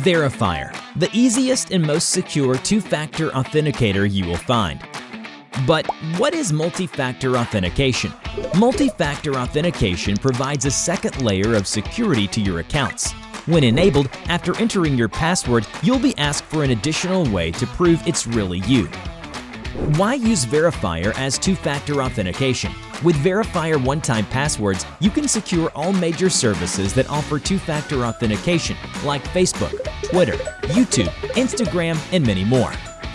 Verifyr, the easiest and most secure two-factor authenticator you will find. But what is multi-factor authentication? Multi-factor authentication provides a second layer of security to your accounts. When enabled, after entering your password, you'll be asked for an additional way to prove it's really you. Why use Verifyr as two-factor authentication? With Verifyr one-time passwords, you can secure all major services that offer two-factor authentication, like Facebook, Twitter, YouTube, Instagram, and many more.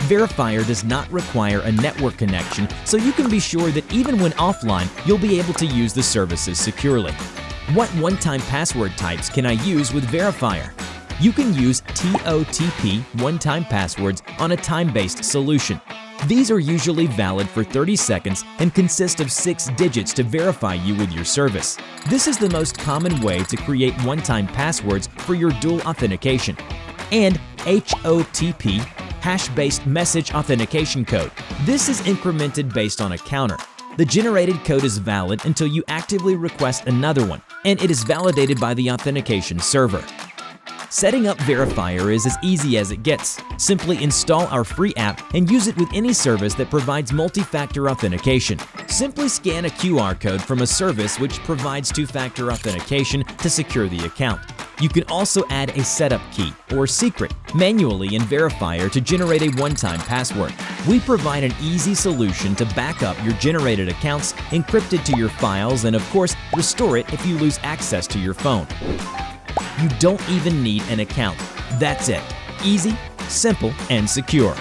Verifyr does not require a network connection, so you can be sure that even when offline, you'll be able to use the services securely. What one-time password types can I use with Verifyr? You can use TOTP one-time passwords on a time-based solution. These are usually valid for 30 seconds and consist of 6 digits to verify you with your service. This is the most common way to create one-time passwords for your dual authentication. And HOTP, hash-based message authentication code. This is incremented based on a counter. The generated code is valid until you actively request another one, and it is validated by the authentication server. Setting up Verifyr is as easy as it gets. Simply install our free app and use it with any service that provides multi-factor authentication. Simply scan a QR code from a service which provides two-factor authentication to secure the account. You can also add a setup key or secret manually in Verifyr to generate a one-time password. We provide an easy solution to back up your generated accounts, encrypt it to your files, and of course, restore it if you lose access to your phone. You don't even need an account. That's it. Easy, simple, and secure.